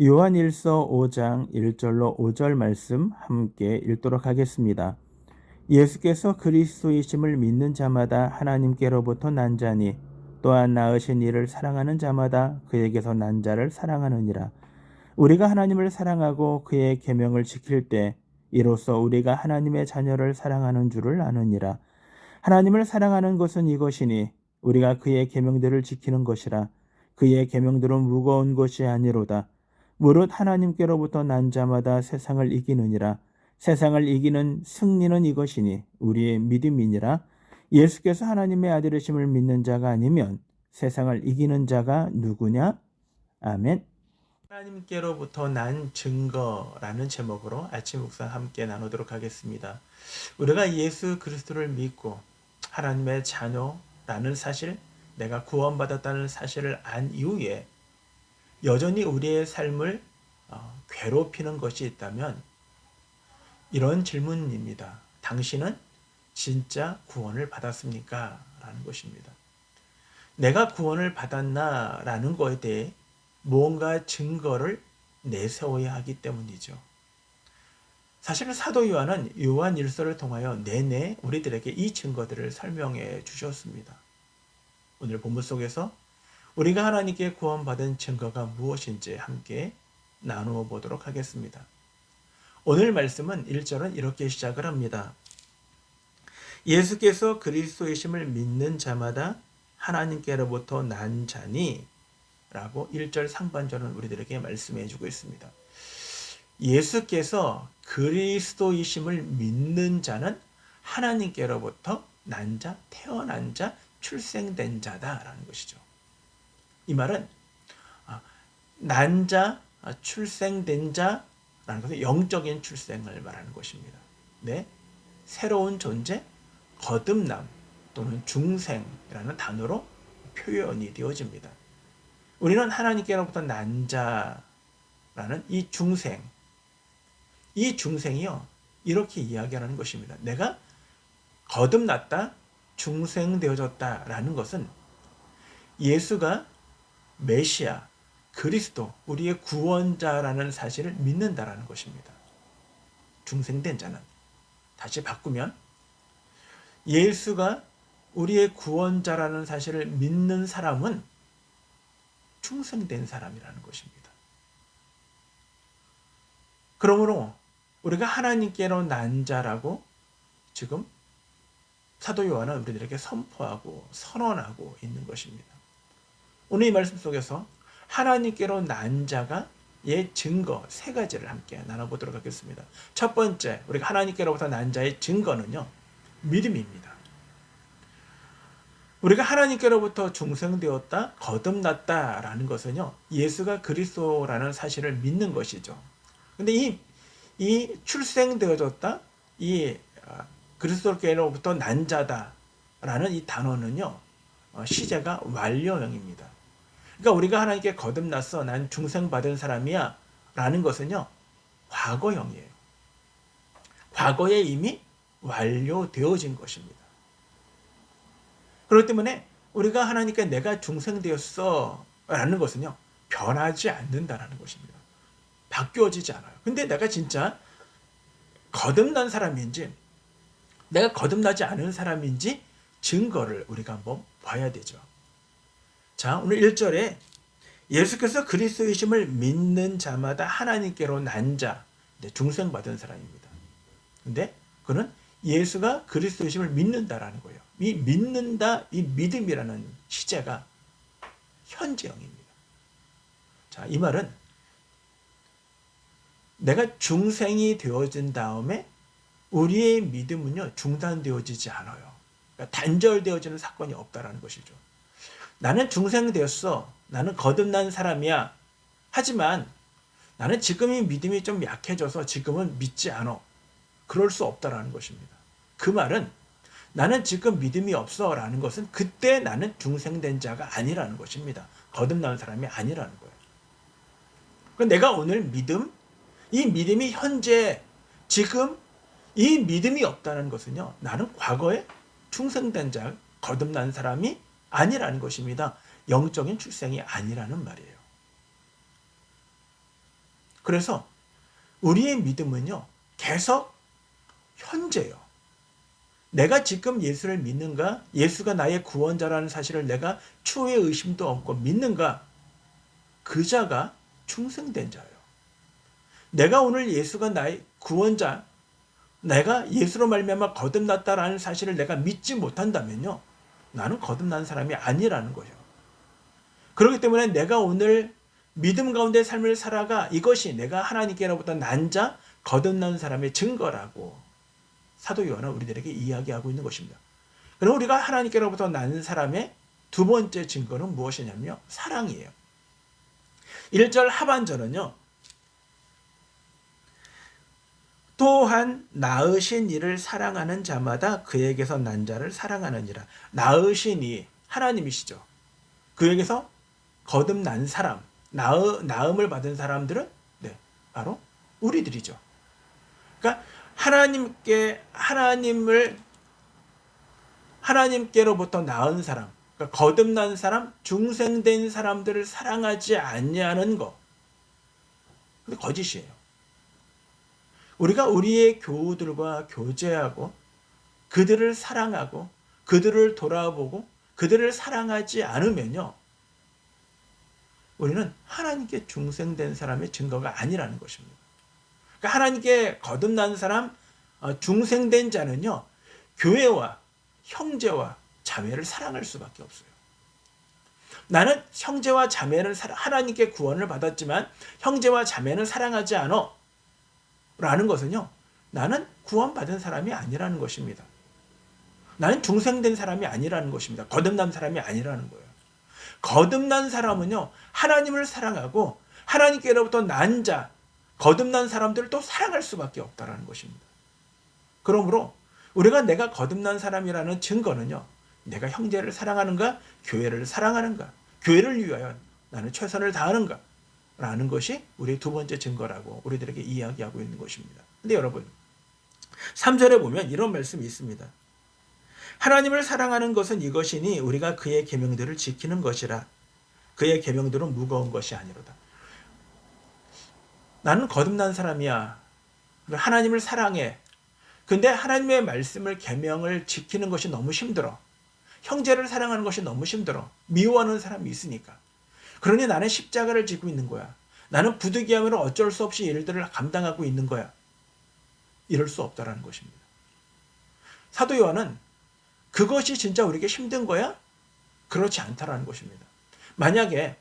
요한일서 5장 1절로 5절 말씀 함께 읽도록 하겠습니다. 예수께서 그리스도이심을 믿는 자마다 하나님께로부터 난 자니 또한 낳으신 이를 사랑하는 자마다 그에게서 난 자를 사랑하느니라. 우리가 하나님을 사랑하고 그의 계명을 지킬 때 이로써 우리가 하나님의 자녀를 사랑하는 줄을 아느니라. 하나님을 사랑하는 것은 이것이니 우리가 그의 계명들을 지키는 것이라. 그의 계명들은 무거운 것이 아니로다. 무릇 하나님께로부터 난 자마다 세상을 이기느니라. 세상을 이기는 승리는 이것이니 우리의 믿음이니라. 예수께서 하나님의 아들이심을 믿는 자가 아니면 세상을 이기는 자가 누구냐? 아멘. 하나님께로부터 난 증거라는 제목으로 아침 묵상 함께 나누도록 하겠습니다. 우리가 예수 그리스도를 믿고 하나님의 자녀라는 사실, 내가 구원받았다는 사실을 안 이후에 여전히 우리의 삶을 괴롭히는 것이 있다면 이런 질문입니다. 당신은 진짜 구원을 받았습니까? 라는 것입니다. 내가 구원을 받았나? 라는 것에 대해 뭔가 증거를 내세워야 하기 때문이죠. 사실은 사도 요한은 요한일서를 통하여 내내 우리들에게 이 증거들을 설명해 주셨습니다. 오늘 본문 속에서 우리가 하나님께 구원받은 증거가 무엇인지 함께 나누어 보도록 하겠습니다. 오늘 말씀은 1절은 이렇게 시작을 합니다. 예수께서 그리스도이심을 믿는 자마다 하나님께로부터 난 자니 라고 1절 상반절은 우리들에게 말씀해 주고 있습니다. 예수께서 그리스도이심을 믿는 자는 하나님께로부터 난 자, 태어난 자, 출생된 자다라는 것이죠. 이 말은 난 자, 출생된 자라는 것은 영적인 출생을 말하는 것입니다. 네, 새로운 존재, 거듭남 또는 중생이라는 단어로 표현이 되어집니다. 우리는 하나님께로부터 난 자라는 이 중생이요, 이렇게 이야기하는 것입니다. 내가 거듭났다, 중생되어졌다라는 것은 예수가 메시아, 그리스도, 우리의 구원자라는 사실을 믿는다라는 것입니다. 중생된 자는. 다시 바꾸면 예수가 우리의 구원자라는 사실을 믿는 사람은 중생된 사람이라는 것입니다. 그러므로 우리가 하나님께로 난 자라고 지금 사도 요한은 우리들에게 선포하고 선언하고 있는 것입니다. 오늘 이 말씀 속에서 하나님께로 난 자가의 증거 세 가지를 함께 나눠보도록 하겠습니다. 첫 번째, 우리가 하나님께로부터 난 자의 증거는요, 믿음입니다. 우리가 하나님께로부터 중생되었다, 거듭났다라는 것은요, 예수가 그리스도라는 사실을 믿는 것이죠. 근데 이 출생되어졌다, 이 그리스도께로부터 난 자다라는 이 단어는요, 시제가 완료형입니다. 그러니까 우리가 하나님께 거듭났어, 난 중생받은 사람이야 라는 것은요, 과거형이에요. 과거에 이미 완료되어진 것입니다. 그렇기 때문에 우리가 하나님께 내가 중생되었어 라는 것은요, 변하지 않는다라는 것입니다. 바뀌어지지 않아요. 근데 내가 진짜 거듭난 사람인지 내가 거듭나지 않은 사람인지 증거를 우리가 한번 봐야 되죠. 자, 오늘 1절에 예수께서 그리스도이심을 믿는 자마다 하나님께로 난 자, 중생받은 사람입니다. 근데 그는 예수가 그리스도이심을 믿는다라는 거예요. 이 믿는다, 이 믿음이라는 시제가 현재형입니다. 자, 이 말은 내가 중생이 되어진 다음에 우리의 믿음은요, 중단되어지지 않아요. 그러니까 단절되어지는 사건이 없다라는 것이죠. 나는 중생되었어. 나는 거듭난 사람이야. 하지만 나는 지금이 믿음이 좀 약해져서 지금은 믿지 않아. 그럴 수 없다라는 것입니다. 그 말은 나는 지금 믿음이 없어 라는 것은 그때 나는 중생된 자가 아니라는 것입니다. 거듭난 사람이 아니라는 거예요. 그러니까 내가 오늘 이 믿음이 현재 지금 이 믿음이 없다는 것은요, 나는 과거에 중생된 자, 거듭난 사람이 아니라는 것입니다. 영적인 출생이 아니라는 말이에요. 그래서 우리의 믿음은요, 계속 현재요. 내가 지금 예수를 믿는가? 예수가 나의 구원자라는 사실을 내가 추후의 의심도 없고 믿는가? 그 자가 중생된 자예요. 내가 오늘 예수가 나의 구원자, 내가 예수로 말미암아 거듭났다라는 사실을 내가 믿지 못한다면요, 나는 거듭난 사람이 아니라는 거죠. 그렇기 때문에 내가 오늘 믿음 가운데 삶을 살아가 이것이 내가 하나님께로부터 난 자, 거듭난 사람의 증거라고 사도 요한은 우리들에게 이야기하고 있는 것입니다. 그럼 우리가 하나님께로부터 난 사람의 두 번째 증거는 무엇이냐면요, 사랑이에요. 1절 하반절은요, 또한 낳으신 이를 사랑하는 자마다 그에게서 난 자를 사랑하느니라. 낳으신 이 하나님이시죠. 그에게서 거듭난 사람, 낳음을 받은 사람들은 바로 우리들이죠. 그러니까 하나님께로부터 낳은 사람, 그러니까 거듭난 사람, 중생된 사람들을 사랑하지 않냐는 거, 근데 거짓이에요. 우리가 우리의 교우들과 교제하고 그들을 사랑하고 그들을 돌아보고 그들을 사랑하지 않으면요, 우리는 하나님께 중생된 사람의 증거가 아니라는 것입니다. 그러니까 하나님께 거듭난 사람, 중생된 자는요, 교회와 형제와 자매를 사랑할 수밖에 없어요. 나는 형제와 자매를 하나님께 구원을 받았지만 형제와 자매는 사랑하지 않아 라는 것은요, 나는 구원받은 사람이 아니라는 것입니다. 나는 중생된 사람이 아니라는 것입니다. 거듭난 사람이 아니라는 거예요. 거듭난 사람은요, 하나님을 사랑하고 하나님께로부터 난 자, 거듭난 사람들을 또 사랑할 수밖에 없다는 것입니다. 그러므로 우리가 내가 거듭난 사람이라는 증거는요, 내가 형제를 사랑하는가, 교회를 사랑하는가, 교회를 위하여 나는 최선을 다하는가 라는 것이 우리의 두 번째 증거라고 우리들에게 이야기하고 있는 것입니다. 근데 여러분, 3절에 보면 이런 말씀이 있습니다. 하나님을 사랑하는 것은 이것이니 우리가 그의 계명들을 지키는 것이라. 그의 계명들은 무거운 것이 아니로다. 나는 거듭난 사람이야. 하나님을 사랑해. 근데 하나님의 말씀을, 계명을 지키는 것이 너무 힘들어. 형제를 사랑하는 것이 너무 힘들어. 미워하는 사람이 있으니까. 그러니 나는 십자가를 지고 있는 거야. 나는 부득이함으로 어쩔 수 없이 일들을 감당하고 있는 거야. 이럴 수 없다라는 것입니다. 사도 요한은 그것이 진짜 우리에게 힘든 거야? 그렇지 않다라는 것입니다. 만약에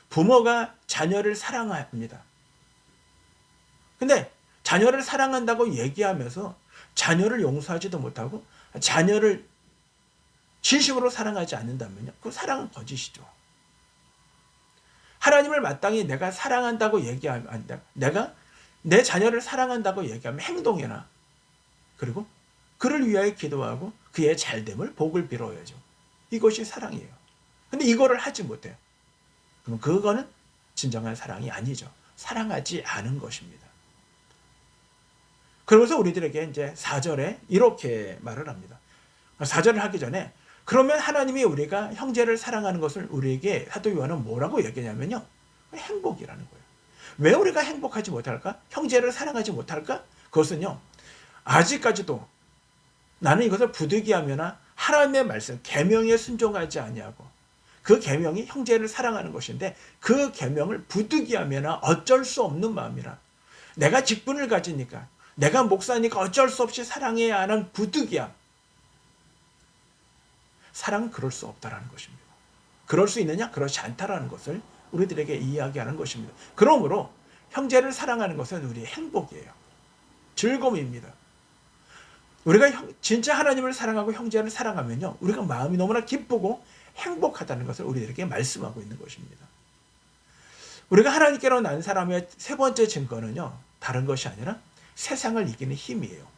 부모가 자녀를 사랑합니다. 근데 자녀를 사랑한다고 얘기하면서 자녀를 용서하지도 못하고 자녀를 진심으로 사랑하지 않는다면요, 그 사랑은 거짓이죠. 하나님을 마땅히 내가 사랑한다고 얘기하면, 내가 내 자녀를 사랑한다고 얘기하면 행동해나, 그리고 그를 위하여 기도하고 그의 잘됨을 복을 빌어야죠. 이것이 사랑이에요. 근데 이거를 하지 못해요. 그럼 그거는 진정한 사랑이 아니죠. 사랑하지 않은 것입니다. 그러면서 우리들에게 이제 4절에 이렇게 말을 합니다. 4절을 하기 전에, 그러면 하나님이 우리가 형제를 사랑하는 것을 우리에게 사도 요한은 뭐라고 얘기하냐면요, 행복이라는 거예요. 왜 우리가 행복하지 못할까? 형제를 사랑하지 못할까? 그것은요, 아직까지도 나는 이것을 부득이하거나 하나님의 말씀, 계명에 순종하지 아니하고, 그 계명이 형제를 사랑하는 것인데 그 계명을 부득이하거나 어쩔 수 없는 마음이라, 내가 직분을 가지니까, 내가 목사니까 어쩔 수 없이 사랑해야 하는 부득이함, 사랑은 그럴 수 없다라는 것입니다. 그럴 수 있느냐? 그렇지 않다라는 것을 우리들에게 이야기하는 것입니다. 그러므로 형제를 사랑하는 것은 우리의 행복이에요. 즐거움입니다. 우리가 진짜 하나님을 사랑하고 형제를 사랑하면요, 우리가 마음이 너무나 기쁘고 행복하다는 것을 우리들에게 말씀하고 있는 것입니다. 우리가 하나님께로 난 사람의 세 번째 증거는요, 다른 것이 아니라 세상을 이기는 힘이에요.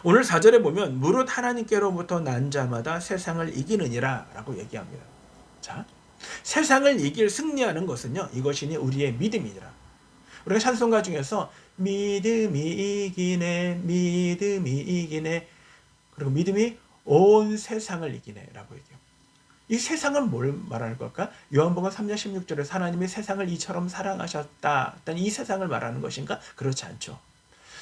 오늘 4절에 보면 무릇 하나님께로부터 난 자마다 세상을 이기느니라 라고 얘기합니다. 자, 세상을 이길, 승리하는 것은요, 이것이니 우리의 믿음이니라. 우리가 찬송가 중에서 믿음이 이기네, 믿음이 이기네, 그리고 믿음이 온 세상을 이기네 라고 얘기해요. 이 세상은 뭘 말하는 걸까? 요한복음 3장 16절에서 하나님이 세상을 이처럼 사랑하셨다. 일단 이 세상을 말하는 것인가? 그렇지 않죠.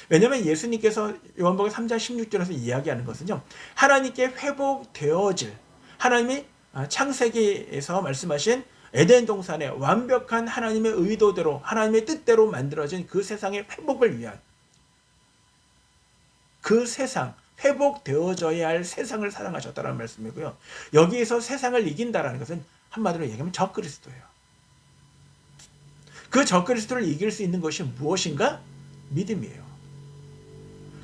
왜냐하면 예수님께서 요한복음 3장 16절에서 이야기하는 것은요. 하나님께 회복되어질 하나님이 창세기에서 말씀하신 에덴 동산의 완벽한 하나님의 의도대로 하나님의 뜻대로 만들어진 그 세상의 회복을 위한 그 세상, 회복되어져야 할 세상을 사랑하셨다는 말씀이고요. 여기에서 세상을 이긴다라는 것은 한마디로 얘기하면 적그리스도예요. 그 적그리스도를 이길 수 있는 것이 무엇인가? 믿음이에요.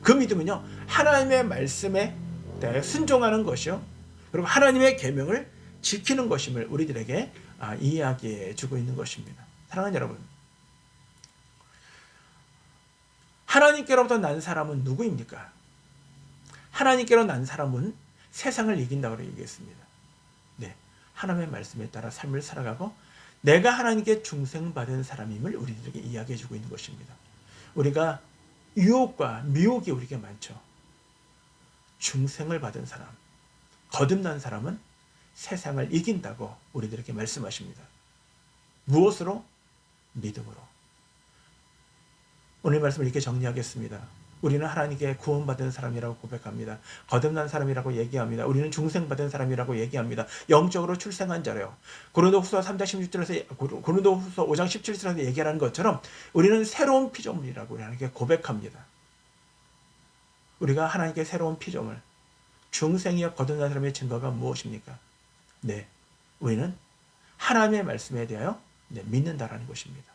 그 믿음은요, 하나님의 말씀에 순종하는 것이요. 그리고 하나님의 계명을 지키는 것임을 우리들에게 이야기해 주고 있는 것입니다. 사랑하는 여러분, 하나님께로부터 난 사람은 누구입니까? 하나님께로 난 사람은 세상을 이긴다고 얘기했습니다. 네, 하나님의 말씀에 따라 삶을 살아가고 내가 하나님께 중생받은 사람임을 우리들에게 이야기해 주고 있는 것입니다. 우리가 유혹과 미혹이 우리에게 많죠. 중생을 받은 사람, 거듭난 사람은 세상을 이긴다고 우리들에게 말씀하십니다. 무엇으로? 믿음으로. 오늘 말씀을 이렇게 정리하겠습니다. 우리는 하나님께 구원받은 사람이라고 고백합니다. 거듭난 사람이라고 얘기합니다. 우리는 중생받은 사람이라고 얘기합니다. 영적으로 출생한 자래요. 고린도후서 3장 16절에서 고린도후서 5장 17절에서 얘기하는 것처럼 우리는 새로운 피조물이라고 하나님께 고백합니다. 우리가 하나님께 새로운 피조물, 중생이여 거듭난 사람의 증거가 무엇입니까? 네, 우리는 하나님의 말씀에 대하여 믿는다라는 것입니다.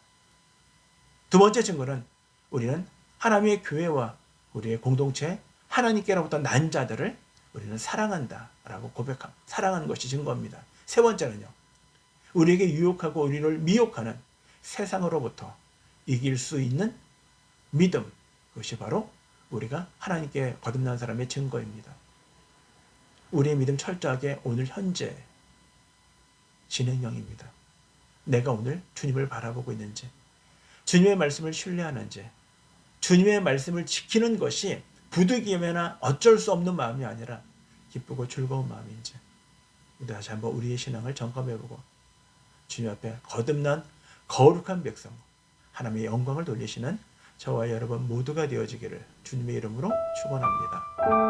두 번째 증거는 우리는 하나님의 교회와 우리의 공동체, 하나님께로부터 난 자들을 우리는 사랑한다라고 고백합니다. 사랑하는 것이 증거입니다. 세 번째는요, 우리에게 유혹하고 우리를 미혹하는 세상으로부터 이길 수 있는 믿음, 그것이 바로 우리가 하나님께 거듭난 사람의 증거입니다. 우리의 믿음 철저하게 오늘 현재 진행형입니다. 내가 오늘 주님을 바라보고 있는지, 주님의 말씀을 신뢰하는지, 주님의 말씀을 지키는 것이 부득이하거나 어쩔 수 없는 마음이 아니라 기쁘고 즐거운 마음인지 다시 한번 우리의 신앙을 점검해보고 주님 앞에 거듭난 거룩한 백성, 하나님의 영광을 돌리시는 저와 여러분 모두가 되어지기를 주님의 이름으로 축원합니다.